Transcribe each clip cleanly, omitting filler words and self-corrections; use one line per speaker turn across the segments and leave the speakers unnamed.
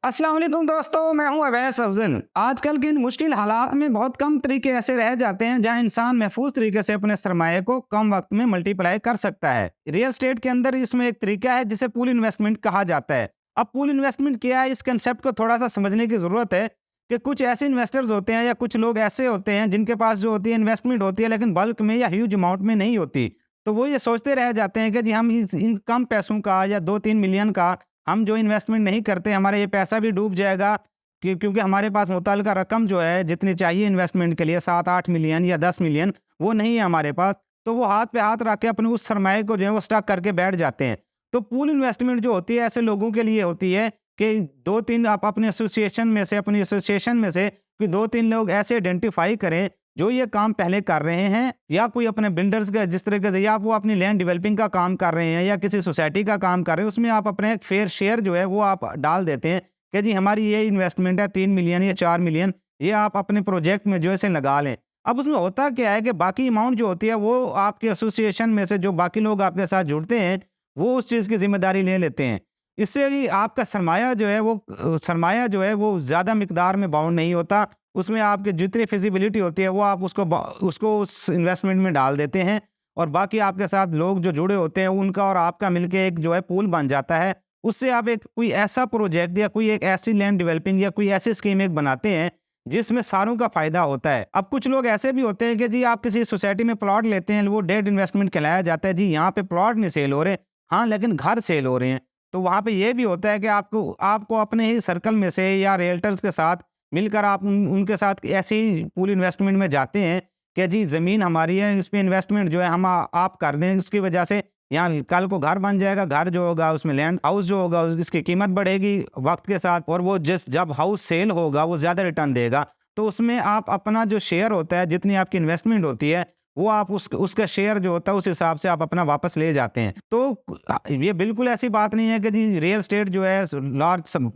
अस्सलाम वालेकुम दोस्तों, मैं हूं अवैस अफजल। आजकल के इन मुश्किल हालात में बहुत कम तरीके ऐसे रह जाते हैं जहां इंसान महफूज तरीके से अपने सरमाए को कम वक्त में मल्टीप्लाई कर सकता है। रियल एस्टेट के अंदर इसमें एक तरीका है जिसे पूल इन्वेस्टमेंट कहा जाता है। अब पूल इन्वेस्टमेंट क्या है, इस कंसेप्ट को थोड़ा सा समझने की ज़रूरत है कि कुछ ऐसे इन्वेस्टर्स होते हैं या कुछ लोग ऐसे होते हैं जिनके पास जो होती है इन्वेस्टमेंट होती है लेकिन बल्क में या ह्यूज अमाउंट में नहीं होती। तो वो ये सोचते रह जाते हैं कि जी हम इन कम पैसों का या 2-3 मिलियन का हम जो इन्वेस्टमेंट नहीं करते, हमारा ये पैसा भी डूब जाएगा क्योंकि हमारे पास मुतल्लिका रकम जो है जितनी चाहिए इन्वेस्टमेंट के लिए 7-8 मिलियन या 10 मिलियन वो नहीं है हमारे पास। तो वो हाथ पे हाथ रख के अपने उस सरमाए को जो है वो स्टक करके बैठ जाते हैं। तो पूल इन्वेस्टमेंट जो होती है ऐसे लोगों के लिए होती है कि 2-3 आप अपने अपनी एसोसिएशन में से कि 2-3 लोग ऐसे आइडेंटिफाई करें जो ये काम पहले कर रहे हैं या कोई अपने बिल्डर्स का जिस तरीके से या वो अपनी लैंड डेवलपिंग का काम कर रहे हैं या किसी सोसाइटी का काम कर रहे हैं, उसमें आप अपने एक फेयर शेयर जो है वो आप डाल देते हैं कि जी हमारी ये इन्वेस्टमेंट है 3 मिलियन या 4 मिलियन, ये आप अपने प्रोजेक्ट में जो है इसे लगा लें। अब उसमें होता क्या है कि बाकी अमाउंट जो होती है वो आपके एसोसिएशन में से जो बाकी लोग आपके साथ जुड़ते हैं वो उस चीज़ की जिम्मेदारी ले लेते हैं। इससे भी आपका सरमाया जो है वो ज़्यादा मिकदार में बाउंड नहीं होता। उसमें आपकी जितनी फिजिबिलिटी होती है वो आप उसको उस इन्वेस्टमेंट में डाल देते हैं और बाकी आपके साथ लोग जो जुड़े होते हैं उनका और आपका मिलके एक जो है पूल बन जाता है। उससे आप एक कोई ऐसा प्रोजेक्ट या कोई एक ऐसी लैंड डेवलपिंग या कोई ऐसी स्कीम एक बनाते हैं जिसमें सारों का फायदा होता है। अब कुछ लोग ऐसे भी होते हैं कि जी आप किसी सोसाइटी में प्लॉट लेते हैं, वो डेड इन्वेस्टमेंट कहलाया जाता है। जी यहाँ पे प्लॉट नहीं सेल हो रहे, हाँ लेकिन घर सेल हो रहे हैं। तो वहाँ पे ये भी होता है कि आपको आपको अपने ही सर्कल में से या रियल्टर्स के साथ मिलकर आप उनके साथ ऐसे ही पूल इन्वेस्टमेंट में जाते हैं कि जी ज़मीन हमारी है, इस पे इन्वेस्टमेंट जो है हम आप कर दें। उसकी वजह से यहाँ कल को घर बन जाएगा, घर जो होगा उसमें लैंड हाउस जो होगा उसकी कीमत बढ़ेगी वक्त के साथ और वो जब हाउस सेल होगा वो ज़्यादा रिटर्न देगा। तो उसमें आप अपना जो शेयर होता है, जितनी आपकी इन्वेस्टमेंट होती है वो आप उसका शेयर जो होता है उस हिसाब से आप अपना वापस ले जाते हैं। तो ये बिल्कुल ऐसी बात नहीं है कि जी रियल एस्टेट जो है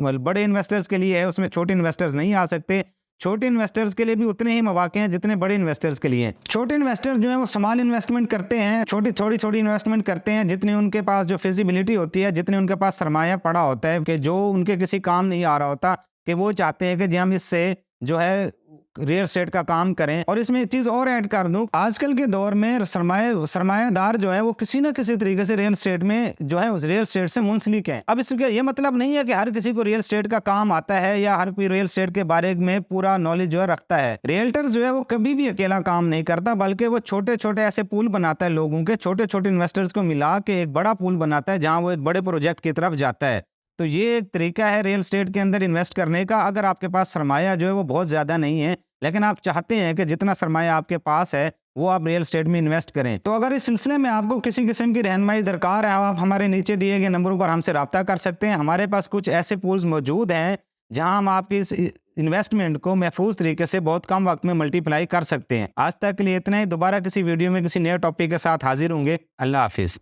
बड़े इन्वेस्टर्स के लिए है, उसमें छोटे इन्वेस्टर्स नहीं आ सकते। छोटे इन्वेस्टर्स के लिए भी उतने ही मौके हैं जितने बड़े इन्वेस्टर्स के लिए हैं। छोटे इन्वेस्टर जो है वो स्मॉल इन्वेस्टमेंट करते हैं, छोटी इन्वेस्टमेंट करते हैं जितनी उनके पास जो फिजिबिलिटी होती है, जितने उनके पास सरमाया पड़ा होता है कि जो उनके किसी काम नहीं आ रहा होता, कि वो चाहते हैं कि जी हम इससे जो है रियल एस्टेट का काम करें। और इसमें एक चीज़ और ऐड कर दूं, आजकल के दौर में सरमायादार जो है वो किसी ना किसी तरीके से रियल एस्टेट में जो है उस रियल एस्टेट से मुंसलिक है। अब इसका ये मतलब नहीं है कि हर किसी को रियल एस्टेट का काम आता है या हर कोई रियल एस्टेट के बारे में पूरा नॉलेज जो है रखता है। रियल्टर जो है वो कभी भी अकेला काम नहीं करता, बल्कि वो छोटे छोटे ऐसे पूल बनाता है, लोगों के छोटे छोटे इन्वेस्टर्स को मिला के एक बड़ा पूल बनाता है जहाँ वो एक बड़े प्रोजेक्ट की तरफ जाता है। तो ये एक तरीका है रियल एस्टेट के अंदर इन्वेस्ट करने का। अगर आपके पास सरमाया जो है वो बहुत ज़्यादा नहीं है लेकिन आप चाहते हैं कि जितना सरमाया आपके पास है वो आप रियल एस्टेट में इन्वेस्ट करें, तो अगर इस सिलसिले में आपको किसी किस्म की रहनुमाई दरकार है, आप हमारे नीचे दिए गए नंबरों पर हमसे रब्ता कर सकते हैं। हमारे पास कुछ ऐसे पूल्स मौजूद हैं जहां हम आपकी इस इन्वेस्टमेंट को महफूज तरीके से बहुत कम वक्त में मल्टीप्लाई कर सकते हैं। आज तक के लिए इतना ही। दोबारा किसी वीडियो में किसी नए टॉपिक के साथ हाजिर होंगे। अल्लाह हाफिज़।